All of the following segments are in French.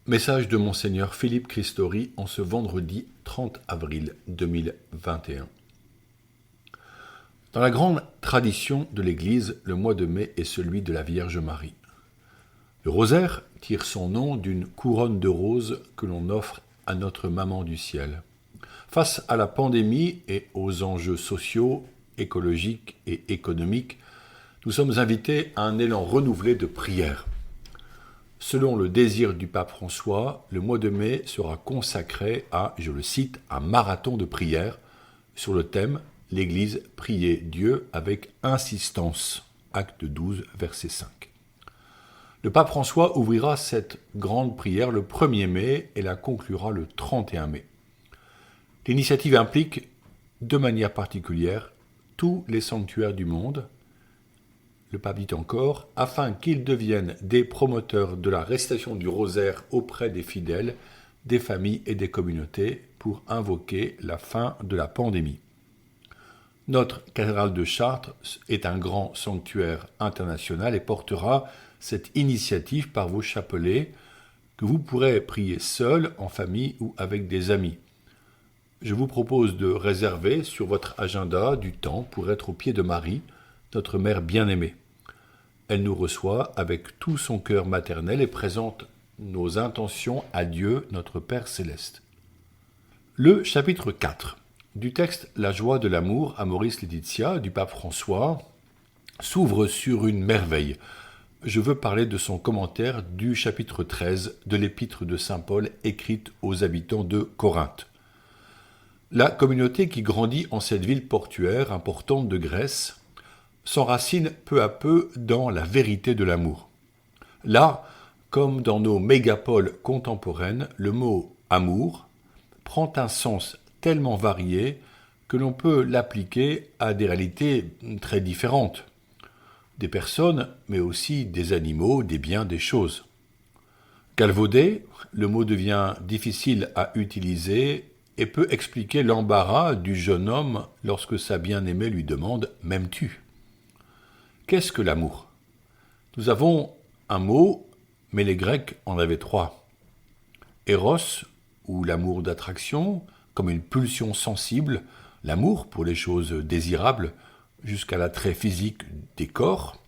Message de Monseigneur Philippe Christori en ce vendredi 30 avril 2021. Dans la grande tradition de l'Église, le mois de mai est celui de la Vierge Marie. Le rosaire tire son nom d'une couronne de roses que l'on offre à notre Maman du ciel. Face à la pandémie et aux enjeux sociaux, écologiques et économiques, nous sommes invités à un élan renouvelé de prière. Selon le désir du pape François, le mois de mai sera consacré à, je le cite, un marathon de prière sur le thème « L'Église prier Dieu avec insistance », acte 12, verset 5. Le pape François ouvrira cette grande prière le 1er mai et la conclura le 31 mai. L'initiative implique, de manière particulière, tous les sanctuaires du monde. Le pape dit encore, afin qu'ils deviennent des promoteurs de la récitation du rosaire auprès des fidèles, des familles et des communautés pour invoquer la fin de la pandémie. Notre cathédrale de Chartres est un grand sanctuaire international et portera cette initiative par vos chapelets que vous pourrez prier seul, en famille ou avec des amis. Je vous propose de réserver sur votre agenda du temps pour être au pied de Marie, notre mère bien-aimée. Elle nous reçoit avec tout son cœur maternel et présente nos intentions à Dieu, notre Père céleste. Le chapitre 4 du texte « La joie de l'amour » à Maurice Laetitia du pape François s'ouvre sur une merveille. Je veux parler de son commentaire du chapitre 13 de l'épître de saint Paul écrite aux habitants de Corinthe. La communauté qui grandit en cette ville portuaire importante de Grèce s'enracine peu à peu dans la vérité de l'amour. Là, comme dans nos mégapoles contemporaines, le mot « amour » prend un sens tellement varié que l'on peut l'appliquer à des réalités très différentes. Des personnes, mais aussi des animaux, des biens, des choses. Galvaudé, le mot devient difficile à utiliser et peut expliquer l'embarras du jeune homme lorsque sa bien-aimée lui demande « m'aimes-tu » Qu'est-ce que l'amour ? Nous avons un mot, mais les Grecs en avaient 3. Eros, ou l'amour d'attraction, comme une pulsion sensible, l'amour pour les choses désirables, jusqu'à l'attrait physique des corps.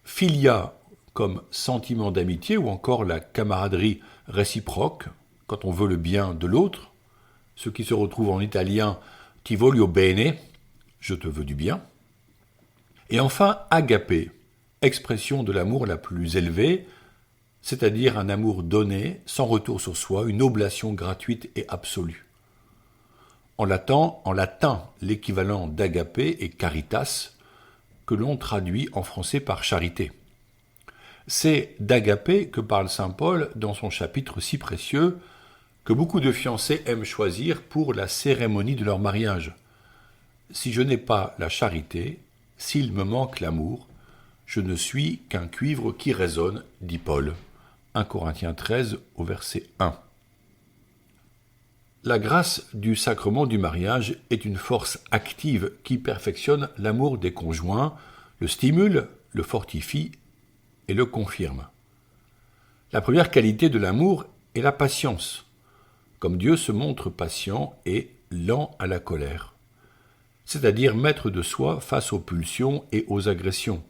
Philia, comme sentiment d'amitié, ou encore la camaraderie réciproque, quand on veut le bien de l'autre, ce qui se retrouve en italien « ti voglio bene », je te veux du bien. Et enfin, agapé, expression de l'amour la plus élevée, c'est-à-dire un amour donné, sans retour sur soi, une oblation gratuite et absolue. En latin, l'équivalent d'agapé est caritas, que l'on traduit en français par charité. C'est d'agapé que parle saint Paul dans son chapitre si précieux que beaucoup de fiancés aiment choisir pour la cérémonie de leur mariage. Si je n'ai pas la charité, s'il me manque l'amour, je ne suis qu'un cuivre qui résonne, dit Paul. 1 Corinthiens 13 au verset 1. La grâce du sacrement du mariage est une force active qui perfectionne l'amour des conjoints, le stimule, le fortifie et le confirme. La première qualité de l'amour est la patience, comme Dieu se montre patient et lent à la colère, c'est-à-dire maître de soi face aux pulsions et aux agressions.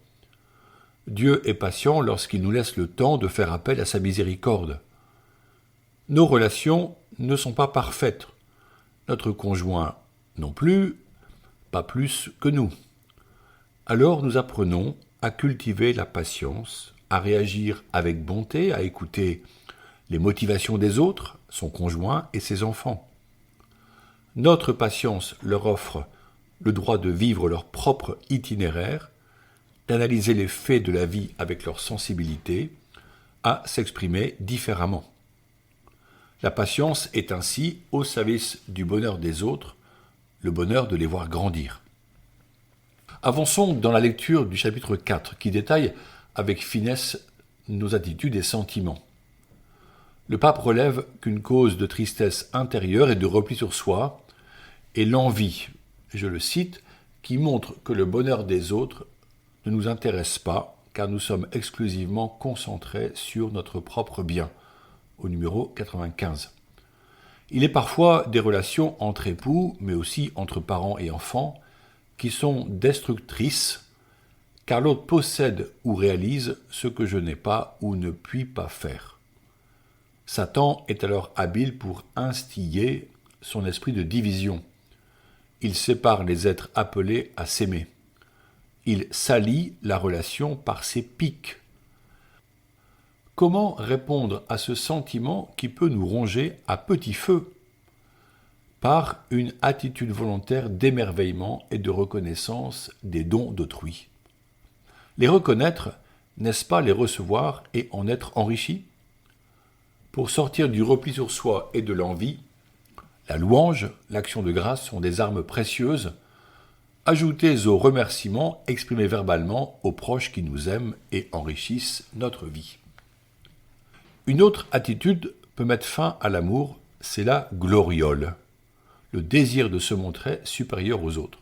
Dieu est patient lorsqu'il nous laisse le temps de faire appel à sa miséricorde. Nos relations ne sont pas parfaites. Notre conjoint non plus, pas plus que nous. Alors nous apprenons à cultiver la patience, à réagir avec bonté, à écouter les motivations des autres, son conjoint et ses enfants. Notre patience leur offre le droit de vivre leur propre itinéraire, d'analyser les faits de la vie avec leur sensibilité, à s'exprimer différemment. La patience est ainsi au service du bonheur des autres, le bonheur de les voir grandir. Avançons dans la lecture du chapitre 4 qui détaille avec finesse nos attitudes et sentiments. Le pape relève qu'une cause de tristesse intérieure et de repli sur soi est l'envie, je le cite, qui montre que le bonheur des autres ne nous intéresse pas car nous sommes exclusivement concentrés sur notre propre bien. au numéro 95. Il est parfois des relations entre époux, mais aussi entre parents et enfants, qui sont destructrices, car l'autre possède ou réalise ce que je n'ai pas ou ne puis pas faire. Satan est alors habile pour instiller son esprit de division. Il sépare les êtres appelés à s'aimer. Il salit la relation par ses piques. Comment répondre à ce sentiment qui peut nous ronger à petit feu? Par une attitude volontaire d'émerveillement et de reconnaissance des dons d'autrui. Les reconnaître, n'est-ce pas les recevoir et en être enrichi? Pour sortir du repli sur soi et de l'envie, la louange, l'action de grâce sont des armes précieuses, ajoutées aux remerciements exprimés verbalement aux proches qui nous aiment et enrichissent notre vie. Une autre attitude peut mettre fin à l'amour, c'est la gloriole, le désir de se montrer supérieur aux autres.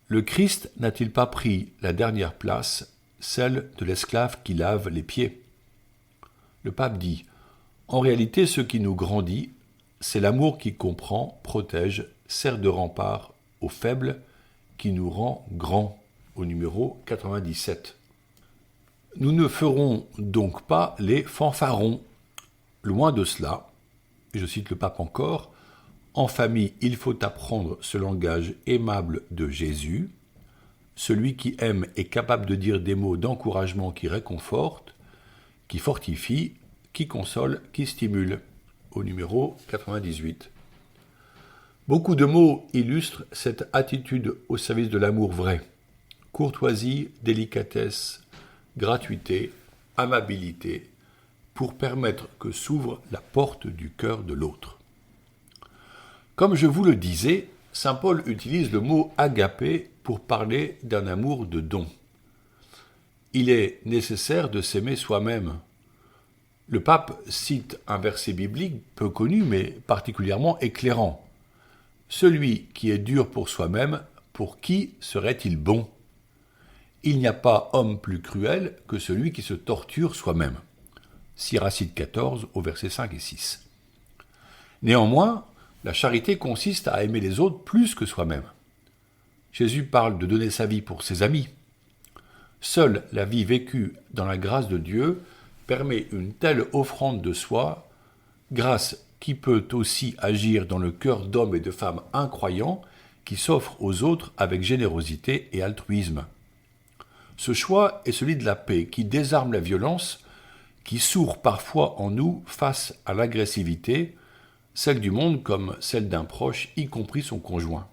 Le Christ n'a-t-il pas pris la dernière place, celle de l'esclave qui lave les pieds? Le pape dit « En réalité, ce qui nous grandit, c'est l'amour qui comprend, protège, sert de rempart aux faibles, qui nous rend grands » au numéro 97. Nous ne ferons donc pas les fanfarons. Loin de cela, je cite le pape encore, « En famille, il faut apprendre ce langage aimable de Jésus. Celui qui aime est capable de dire des mots d'encouragement qui réconfortent, qui fortifient, qui consolent, qui stimulent. » Au numéro 98. Beaucoup de mots illustrent cette attitude au service de l'amour vrai. Courtoisie, délicatesse, gratuité, amabilité, pour permettre que s'ouvre la porte du cœur de l'autre. Comme je vous le disais, saint Paul utilise le mot agapé pour parler d'un amour de don. Il est nécessaire de s'aimer soi-même. Le pape cite un verset biblique peu connu mais particulièrement éclairant. Celui qui est dur pour soi-même, pour qui serait-il bon? Il n'y a pas homme plus cruel que celui qui se torture soi-même. Siracide 14 au verset 5 et 6. Néanmoins, la charité consiste à aimer les autres plus que soi-même. Jésus parle de donner sa vie pour ses amis. Seule la vie vécue dans la grâce de Dieu permet une telle offrande de soi, grâce qui peut aussi agir dans le cœur d'hommes et de femmes incroyants qui s'offrent aux autres avec générosité et altruisme. Ce choix est celui de la paix qui désarme la violence, qui sourd parfois en nous face à l'agressivité, celle du monde comme celle d'un proche, y compris son conjoint.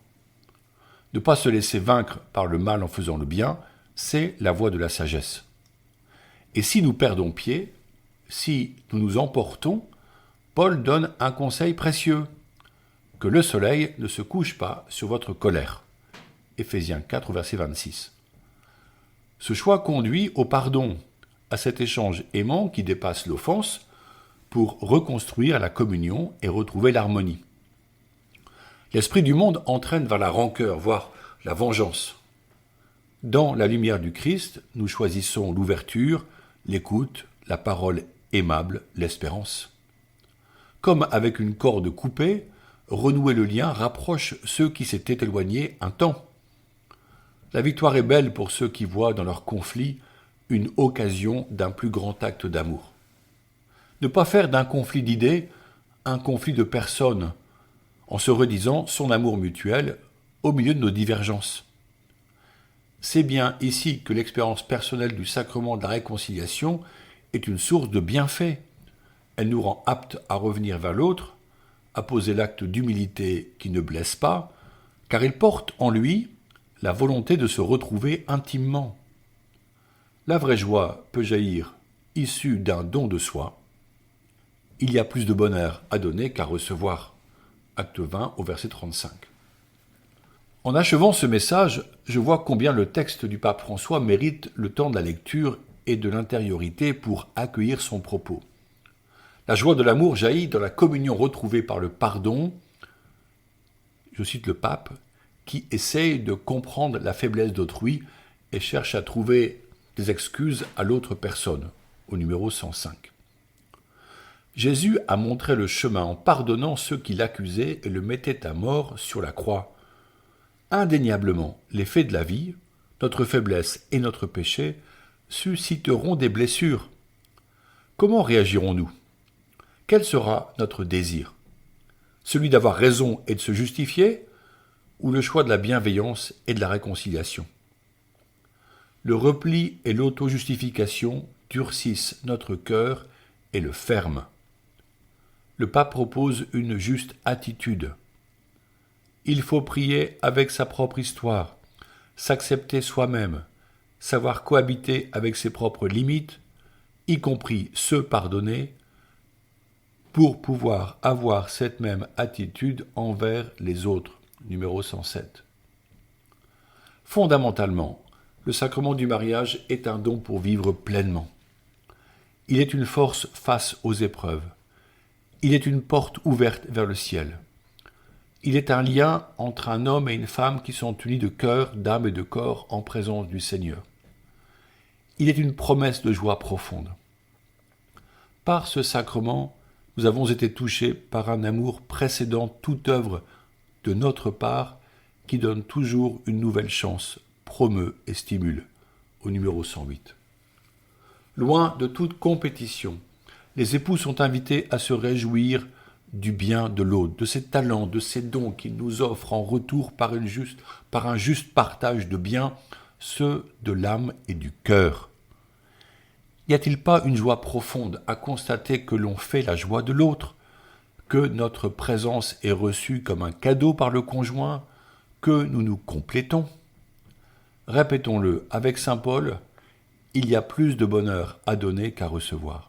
Ne pas se laisser vaincre par le mal en faisant le bien, c'est la voie de la sagesse. Et si nous perdons pied, si nous nous emportons, Paul donne un conseil précieux, que le soleil ne se couche pas sur votre colère. Éphésiens 4, verset 26. Ce choix conduit au pardon, à cet échange aimant qui dépasse l'offense, pour reconstruire la communion et retrouver l'harmonie. L'esprit du monde entraîne vers la rancœur, voire la vengeance. Dans la lumière du Christ, nous choisissons l'ouverture, l'écoute, la parole aimable, l'espérance. Comme avec une corde coupée, renouer le lien rapproche ceux qui s'étaient éloignés un temps. La victoire est belle pour ceux qui voient dans leur conflit une occasion d'un plus grand acte d'amour. Ne pas faire d'un conflit d'idées un conflit de personnes, en se redisant son amour mutuel au milieu de nos divergences. C'est bien ici que l'expérience personnelle du sacrement de la réconciliation est une source de bienfaits. Elle nous rend aptes à revenir vers l'autre, à poser l'acte d'humilité qui ne blesse pas, car il porte en lui la volonté de se retrouver intimement. La vraie joie peut jaillir issue d'un don de soi. Il y a plus de bonheur à donner qu'à recevoir. Acte 20 au verset 35. En achevant ce message, je vois combien le texte du pape François mérite le temps de la lecture et de l'intériorité pour accueillir son propos. La joie de l'amour jaillit dans la communion retrouvée par le pardon, je cite le pape, qui essaye de comprendre la faiblesse d'autrui et cherche à trouver des excuses à l'autre personne, au numéro 105. Jésus a montré le chemin en pardonnant ceux qui l'accusaient et le mettaient à mort sur la croix. Indéniablement, les faits de la vie, notre faiblesse et notre péché, susciteront des blessures. Comment réagirons-nous? Quel sera notre désir? Celui d'avoir raison et de se justifier, ou le choix de la bienveillance et de la réconciliation? Le repli et l'auto-justification durcissent notre cœur et le ferment. Le pape propose une juste attitude. Il faut prier avec sa propre histoire, s'accepter soi-même, savoir cohabiter avec ses propres limites, y compris se pardonner, pour pouvoir avoir cette même attitude envers les autres. Numéro 107. Fondamentalement, le sacrement du mariage est un don pour vivre pleinement. Il est une force face aux épreuves. Il est une porte ouverte vers le ciel. Il est un lien entre un homme et une femme qui sont unis de cœur, d'âme et de corps en présence du Seigneur. Il est une promesse de joie profonde. Par ce sacrement, nous avons été touchés par un amour précédant toute œuvre de notre part qui donne toujours une nouvelle chance, promeut et stimule, au numéro 108. Loin de toute compétition, les époux sont invités à se réjouir du bien de l'autre, de ses talents, de ses dons qu'il nous offre en retour par un juste partage de biens, ceux de l'âme et du cœur. N'y a-t-il pas une joie profonde à constater que l'on fait la joie de l'autre, que notre présence est reçue comme un cadeau par le conjoint, que nous nous complétons? Répétons-le avec saint Paul, il y a plus de bonheur à donner qu'à recevoir.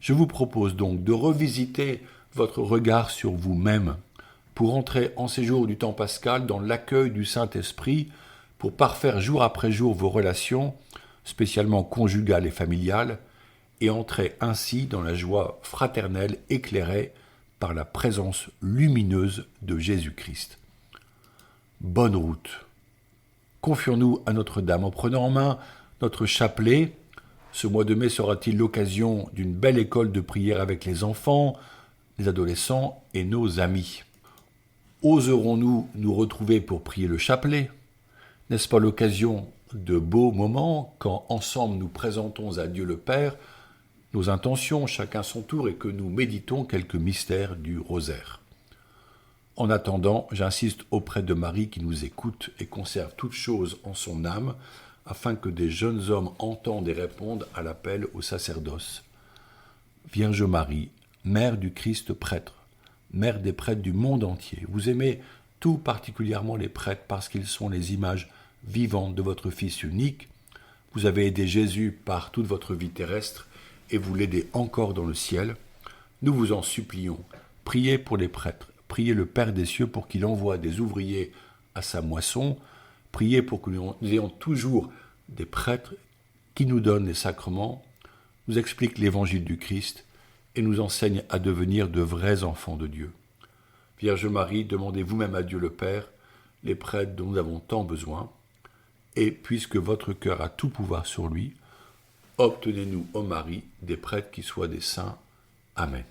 Je vous propose donc de revisiter votre regard sur vous-même pour entrer en ces jours du temps pascal dans l'accueil du Saint-Esprit, pour parfaire jour après jour vos relations, spécialement conjugales et familiales, et entrer ainsi dans la joie fraternelle éclairée par la présence lumineuse de Jésus-Christ. Bonne route. Confions-nous à Notre-Dame en prenant en main notre chapelet. Ce mois de mai sera-t-il l'occasion d'une belle école de prière avec les enfants, les adolescents et nos amis. Oserons-nous nous retrouver pour prier le chapelet? N'est-ce pas l'occasion de beaux moments quand ensemble nous présentons à Dieu le Père nos intentions, chacun son tour, et que nous méditons quelques mystères du rosaire? En attendant, j'insiste auprès de Marie qui nous écoute et conserve toutes choses en son âme, afin que des jeunes hommes entendent et répondent à l'appel au sacerdoce. Vierge Marie, Mère du Christ prêtre, Mère des prêtres du monde entier, vous aimez tout particulièrement les prêtres parce qu'ils sont les images vivantes de votre Fils unique. Vous avez aidé Jésus par toute votre vie terrestre et vous l'aidez encore dans le ciel. Nous vous en supplions, priez pour les prêtres, priez le Père des cieux pour qu'il envoie des ouvriers à sa moisson, priez pour que nous ayons toujours des prêtres qui nous donnent les sacrements, nous expliquent l'évangile du Christ et nous enseignent à devenir de vrais enfants de Dieu. Vierge Marie, demandez vous-même à Dieu le Père les prêtres dont nous avons tant besoin, et puisque votre cœur a tout pouvoir sur lui, obtenez-nous, ô Marie, des prêtres qui soient des saints. Amen.